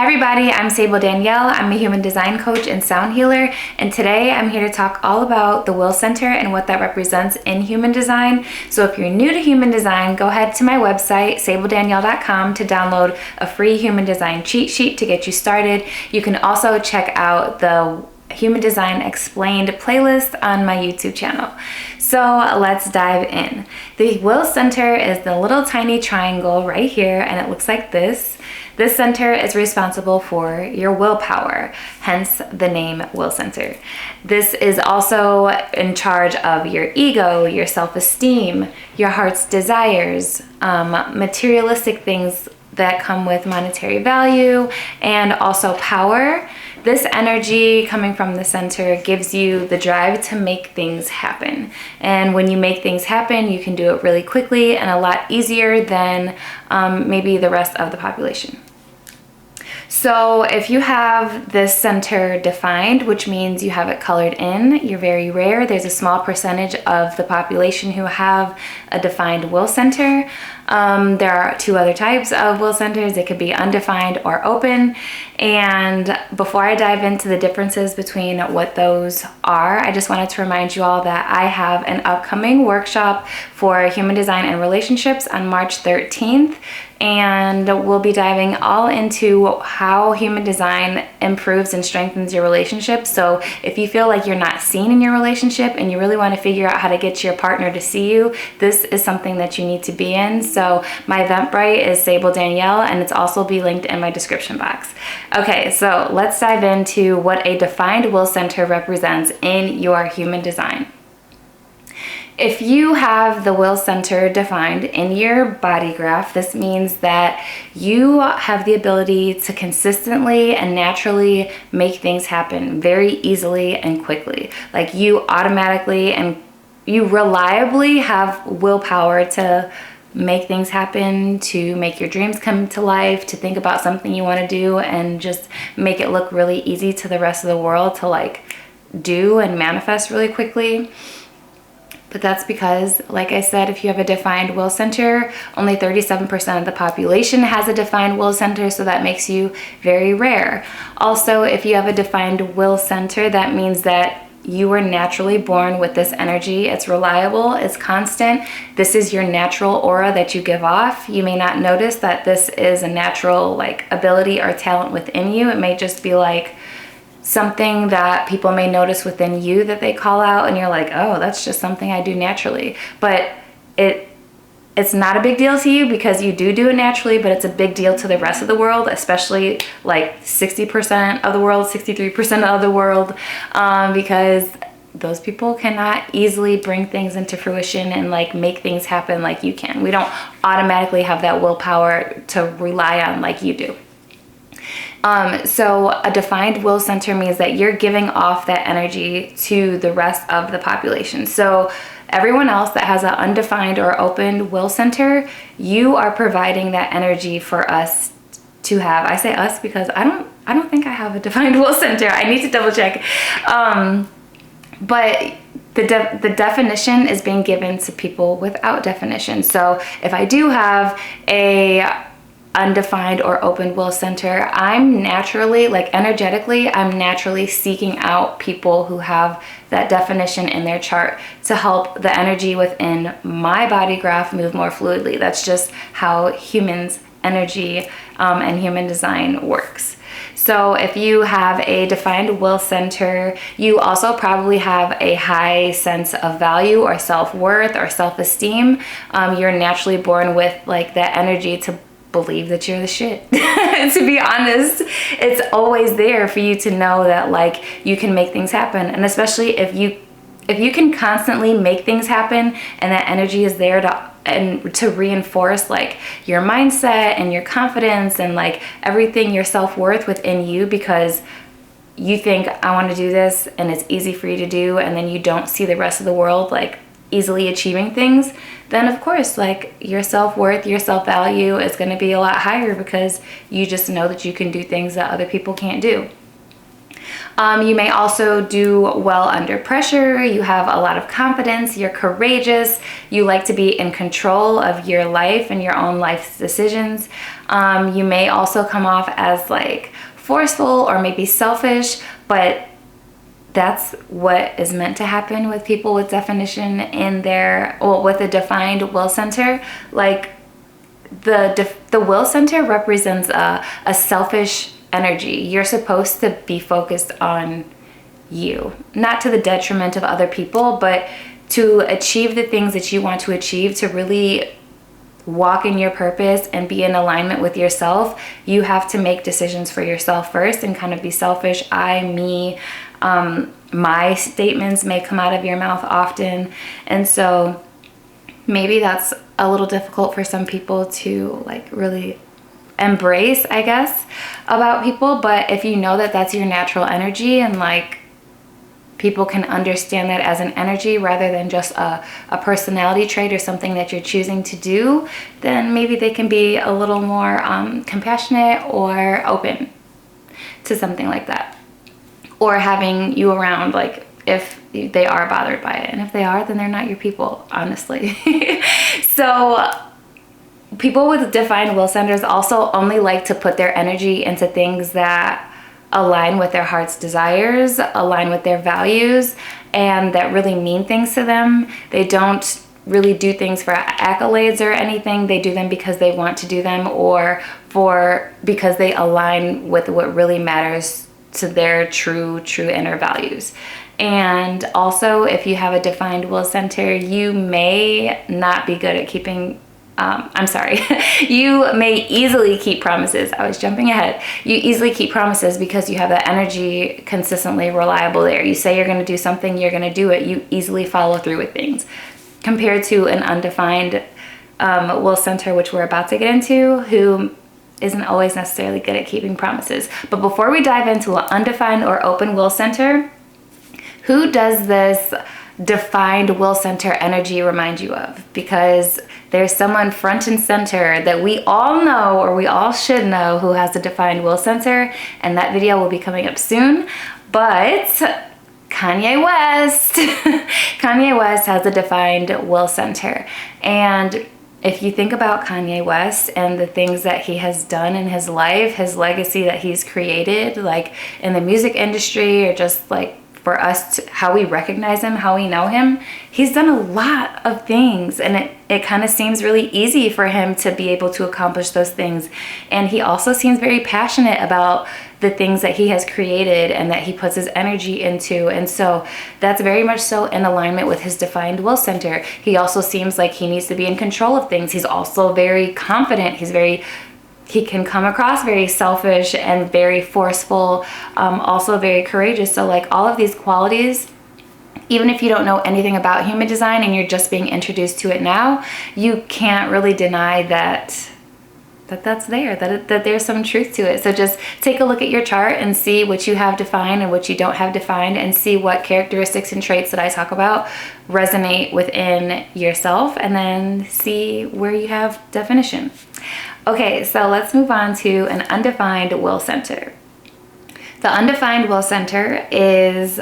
Hi everybody, I'm Sable Danielle. I'm a human design coach and sound healer, and today I'm here to talk all about the Will Center and what that represents in human design. So if you're new to human design, go ahead to my website, sabledanielle.com, to download a free human design cheat sheet to get you started. You can also check out the Human Design Explained playlist on my YouTube channel. So let's dive in. The Will Center is the little tiny triangle right here, and it looks like this. This center is responsible for your willpower, hence the name Will Center. This is also in charge of your ego, your self-esteem, your heart's desires, materialistic things that come with monetary value, and also power. This energy coming from the center gives you the drive to make things happen. And when you make things happen, you can do it really quickly and a lot easier than maybe the rest of the population. So if you have this center defined, which means you have it colored in, you're very rare. There's a small percentage of the population who have a defined will center. There are two other types of will centers. It could be undefined or open. And before I dive into the differences between what those are, I just wanted to remind you all that I have an upcoming workshop for human design and relationships on March 13th. And we'll be diving all into how human design improves and strengthens your relationship. So if you feel like you're not seen in your relationship and you really want to figure out how to get your partner to see you, this is something that you need to be in. So my Eventbrite is Sable Danielle, and it's also be linked in my description box. Okay, so let's dive into what a defined will center represents in your human design. If you have the will center defined in your body graph, this means that you have the ability to consistently and naturally make things happen very easily and quickly. Like you automatically and you reliably have willpower to make things happen, to make your dreams come to life, to think about something you want to do and just make it look really easy to the rest of the world to like do and manifest really quickly. But that's because, like I said, if you have a defined will center, only 37% of the population has a defined will center, so that makes you very rare. Also, if you have a defined will center, that means that you were naturally born with this energy. It's reliable, it's constant. This is your natural aura that you give off. You may not notice that this is a natural like ability or talent within you. It may just be like something that people may notice within you that they call out and you're like, oh, that's just something I do naturally. But it's not a big deal to you because you do it naturally, but it's a big deal to the rest of the world, especially like 60% of the world, 63% of the world, because those people cannot easily bring things into fruition and like make things happen like you can. We don't automatically have that willpower to rely on like you do. So a defined will center means that you're giving off that energy to the rest of the population. So everyone else that has an undefined or open will center, you are providing that energy for us to have. I say us because I don't think I have a defined will center. I need to double check. But the definition is being given to people without definition. So if I do have a undefined or open will center, I'm naturally, like energetically, I'm naturally seeking out people who have that definition in their chart to help the energy within my body graph move more fluidly. That's just how humans' energy and human design works. So if you have a defined will center, you also probably have a high sense of value or self-worth or self-esteem. You're naturally born with like that energy to believe that you're the shit. To be honest, it's always there for you to know that like you can make things happen. And especially if you can constantly make things happen and that energy is there to reinforce like your mindset and your confidence and like everything, your self-worth within you, because you think I want to do this and it's easy for you to do, and then you don't see the rest of the world like easily achieving things, then of course like your self-worth, your self-value is going to be a lot higher because you just know that you can do things that other people can't do. You may also do well under pressure. You have a lot of confidence. You're courageous. You like to be in control of your life and your own life's decisions. You may also come off as like forceful or maybe selfish, but that's what is meant to happen with people with definition in their, well, with a defined will center. Like the will center represents a selfish energy. You're supposed to be focused on you, not to the detriment of other people, but to achieve the things that you want to achieve, to really walk in your purpose and be in alignment with yourself. You have to make decisions for yourself first and kind of be selfish. I, me, my statements may come out of your mouth often. And so maybe that's a little difficult for some people to like really embrace, I guess, about people. But if you know that that's your natural energy, and like people can understand that as an energy rather than just a personality trait or something that you're choosing to do, then maybe they can be a little more compassionate or open to something like that. Or having you around, like if they are bothered by it. And if they are, then they're not your people, honestly. So people with defined will centers also only like to put their energy into things that align with their heart's desires, align with their values, and that really mean things to them. They don't really do things for accolades or anything. They do them because they want to do them, or because they align with what really matters to their true inner values. And also, if you have a defined will center, you may not be good at keeping you may easily keep promises. I was jumping ahead. You easily keep promises because you have that energy consistently reliable there. You say you're going to do something, you're going to do it. You easily follow through with things. Compared to an undefined will center, which we're about to get into, who isn't always necessarily good at keeping promises. But before we dive into an undefined or open will center, who does this defined will center energy remind you of? Because there's someone front and center that we all know, or we all should know, who has a defined will center, and that video will be coming up soon. But Kanye West, Kanye West has a defined will center. And if you think about Kanye West and the things that he has done in his life, his legacy that he's created, like in the music industry, or just like for us, how we recognize him, how we know him, he's done a lot of things, and it kind of seems really easy for him to be able to accomplish those things. And he also seems very passionate about the things that he has created and that he puts his energy into. And so that's very much so in alignment with his defined will center. He also seems like he needs to be in control of things. He's also very confident. He can come across very selfish and very forceful, also very courageous. So like all of these qualities, even if you don't know anything about human design and you're just being introduced to it now, you can't really deny that that's there, that there's some truth to it. So just take a look at your chart and see what you have defined and what you don't have defined, and see what characteristics and traits that I talk about resonate within yourself, and then see where you have definition. Okay, so let's move on to an undefined will center. The undefined will center is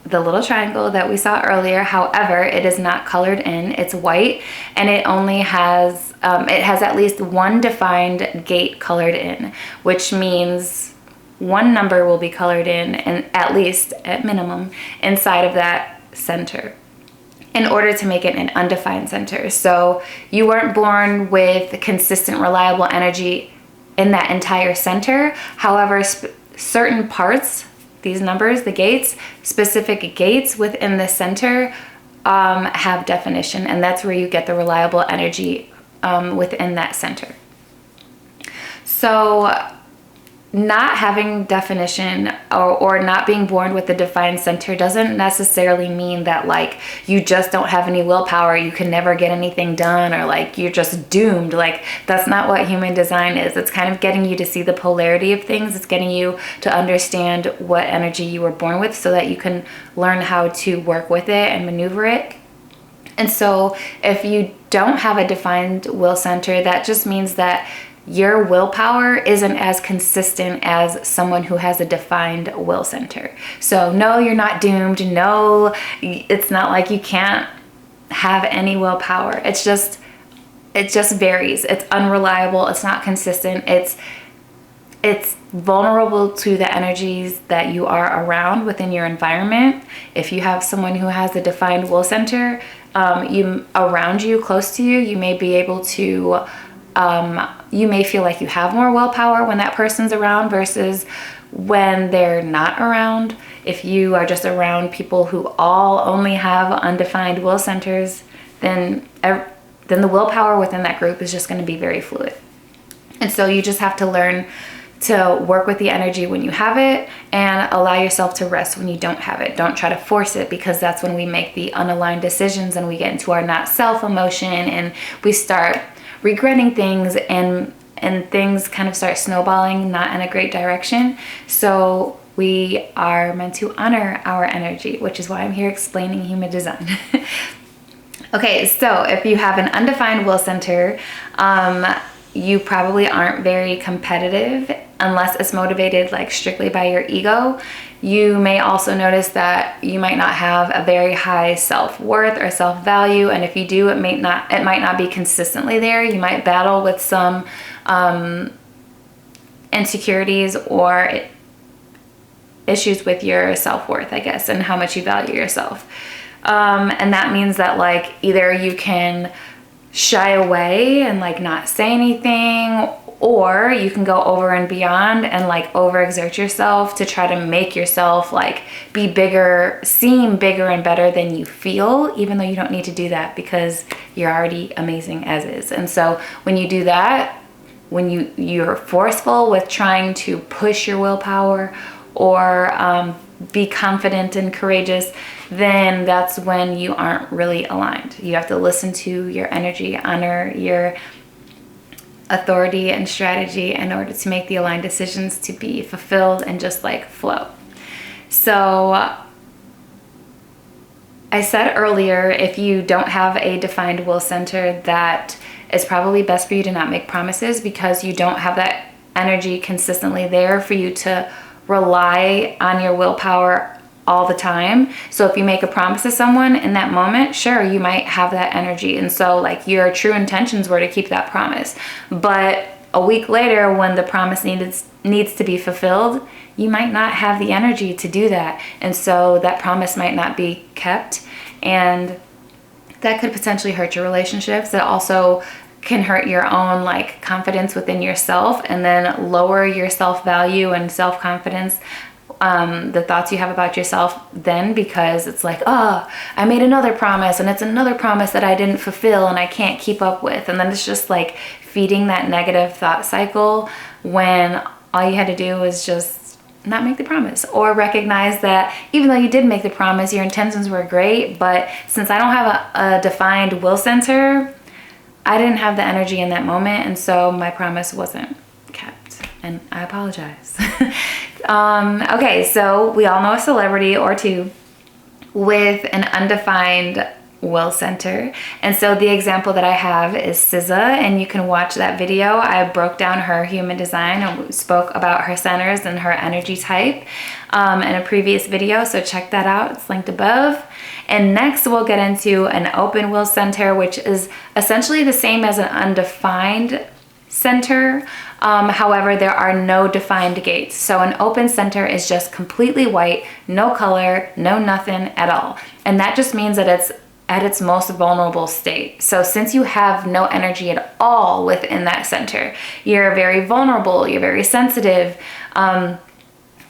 the little triangle that we saw earlier. However, it is not colored in. It's white, and it only has at least one defined gate colored in, which means one number will be colored in, and at least, at minimum, inside of that center, in order to make it an undefined center. So you weren't born with consistent, reliable energy in that entire center. However, certain parts, these numbers, the gates, specific gates within the center have definition, and that's where you get the reliable energy within that center. So not having definition or not being born with a defined center doesn't necessarily mean that like you just don't have any willpower, you can never get anything done, or like you're just doomed. Like that's not what human design is. It's kind of getting you to see the polarity of things. It's getting you to understand what energy you were born with so that you can learn how to work with it and maneuver it. And so if you don't have a defined will center, that just means that your willpower isn't as consistent as someone who has a defined will center. So no, you're not doomed. No, it's not like you can't have any willpower. It just varies. It's unreliable. It's not consistent. It's vulnerable to the energies that you are around within your environment. If you have someone who has a defined will center, around you, close to you, you may be able to, you may feel like you have more willpower when that person's around versus when they're not around. If you are just around people who all only have undefined will centers, then the willpower within that group is just going to be very fluid. And so you just have to learn to work with the energy when you have it and allow yourself to rest when you don't have it. Don't try to force it, because that's when we make the unaligned decisions and we get into our not self emotion and we start regretting things and things kind of start snowballing, not in a great direction. So we are meant to honor our energy, which is why I'm here explaining human design. Okay, so if you have an undefined will center, you probably aren't very competitive unless it's motivated like strictly by your ego. You may also notice that you might not have a very high self-worth or self-value, and if you do, it might not be consistently there. You might battle with some insecurities or issues with your self-worth, I guess, and how much you value yourself. And that means that like either you can shy away and like not say anything, or you can go over and beyond and like overexert yourself to try to make yourself like be bigger, seem bigger and better than you feel, even though you don't need to do that because you're already amazing as is. And so when you do that, when you're forceful with trying to push your willpower or be confident and courageous, then that's when you aren't really aligned. You have to listen to your energy, honor your authority and strategy in order to make the aligned decisions to be fulfilled and just like flow. So I said earlier, if you don't have a defined will center, that it's probably best for you to not make promises, because you don't have that energy consistently there for you to rely on your willpower all the time. So if you make a promise to someone in that moment, sure, you might have that energy. And so like your true intentions were to keep that promise. But a week later, when the promise needs to be fulfilled, you might not have the energy to do that. And so that promise might not be kept. And that could potentially hurt your relationships. It also can hurt your own like confidence within yourself, and then lower your self-value and self-confidence, the thoughts you have about yourself then, because it's like, oh, I made another promise and it's another promise that I didn't fulfill and I can't keep up with. And then it's just like feeding that negative thought cycle when all you had to do was just not make the promise, or recognize that even though you did make the promise, your intentions were great, but since I don't have a defined will center, I didn't have the energy in that moment, and so my promise wasn't kept, and I apologize. Okay, so we all know a celebrity or two with an undefined will center, and so the example that I have is SZA, and you can watch that video. I broke down her human design and spoke about her centers and her energy type in a previous video, so check that out. It's linked above. And next we'll get into an open will center, which is essentially the same as an undefined center. However, there are no defined gates. So an open center is just completely white, no color, no nothing at all. And that just means that it's at its most vulnerable state. So since you have no energy at all within that center, you're very vulnerable, you're very sensitive.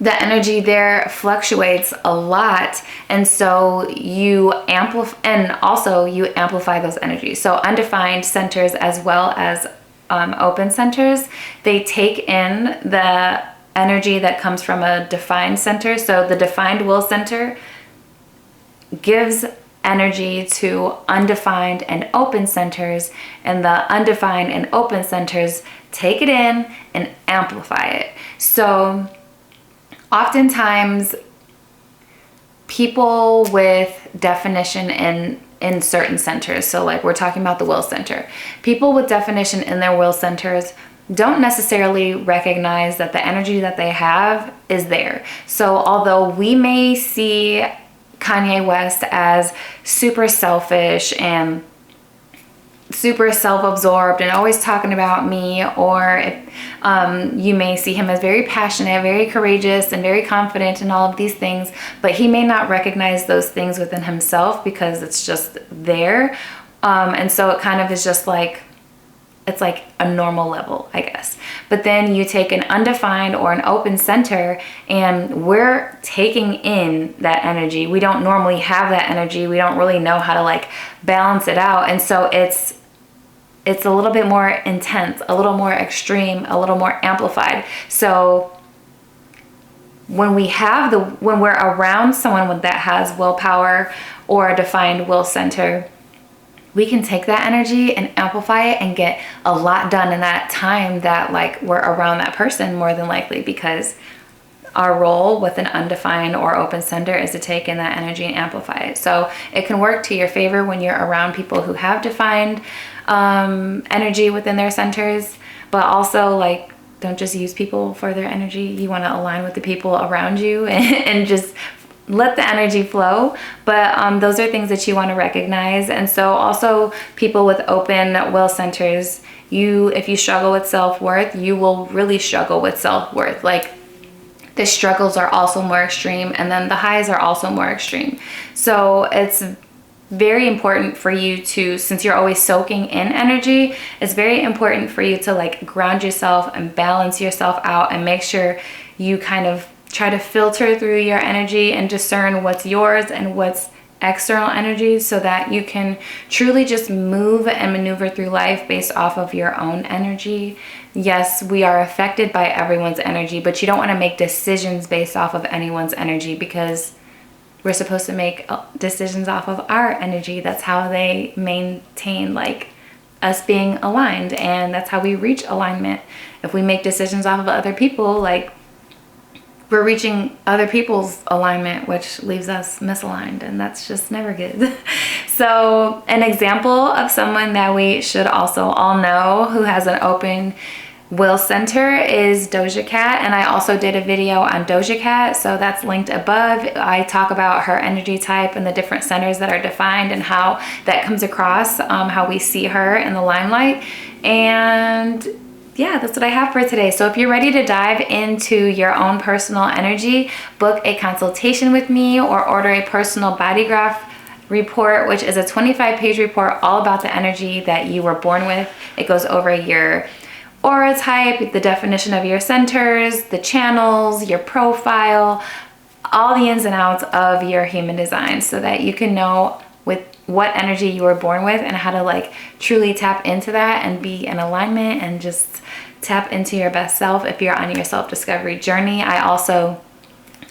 The energy there fluctuates a lot, and so you amplify those energies. So undefined centers as well as open centers, they take in the energy that comes from a defined center. So the defined will center gives energy to undefined and open centers, and the undefined and open centers take it in and amplify it. So oftentimes people with definition in certain centers, so like we're talking about the will center, people with definition in their will centers don't necessarily recognize that the energy that they have is there. So although we may see Kanye West as super selfish and super self-absorbed and always talking about me, or you may see him as very passionate, very courageous, and very confident in all of these things, but he may not recognize those things within himself because it's just there. And so it kind of is just like, it's like a normal level, I guess. But then you take an undefined or an open center, and we're taking in that energy. We don't normally have that energy. We don't really know how to like balance it out. And so it's a little bit more intense, a little more extreme, a little more amplified. So when we're around someone that has willpower or a defined will center, we can take that energy and amplify it and get a lot done in that time that like we're around that person, more than likely, because our role with an undefined or open center is to take in that energy and amplify it. So it can work to your favor when you're around people who have defined energy within their centers, but also like, don't just use people for their energy. You want to align with the people around you and just let the energy flow. But those are things that you want to recognize. And so also people with open will centers, if you struggle with self-worth, you will really struggle with self-worth. Like the struggles are also more extreme, and then the highs are also more extreme. So it's very important for you to, since you're always soaking in energy, it's very important for you to like ground yourself and balance yourself out and make sure you kind of try to filter through your energy and discern what's yours and what's external energy, so that you can truly just move and maneuver through life based off of your own energy. Yes, we are affected by everyone's energy, but you don't want to make decisions based off of anyone's energy, because we're supposed to make decisions off of our energy. That's how they maintain like us being aligned, and that's how we reach alignment. If we make decisions off of other people, like we're reaching other people's alignment, which leaves us misaligned, and that's just never good. So an example of someone that we should also all know who has an open will center is Doja Cat, and I also did a video on Doja Cat, so that's linked above. I talk about her energy type and the different centers that are defined and how that comes across, how we see her in the limelight. And yeah, that's what I have for today. So if you're ready to dive into your own personal energy, book a consultation with me or order a personal body graph report, which is a 25-page report all about the energy that you were born with. It goes over your aura type, the definition of your centers, the channels, your profile, all the ins and outs of your human design, so that you can know with what energy you were born with and how to like truly tap into that and be in alignment and just tap into your best self if you're on your self-discovery journey. I also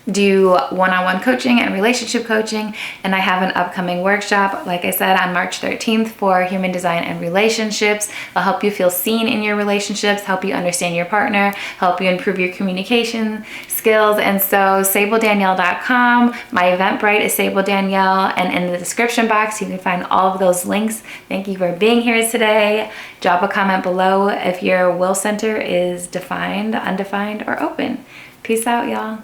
do one-on-one coaching and relationship coaching, and I have an upcoming workshop, like I said, on March 13th for human design and relationships. I'll help you feel seen in your relationships, help you understand your partner, help you improve your communication skills. And so SableDanielle.com, my Eventbrite is Sable Danielle, and in the description box you can find all of those links. Thank you for being here today. Drop a comment below if your will center is defined, undefined, or open. Peace out, y'all.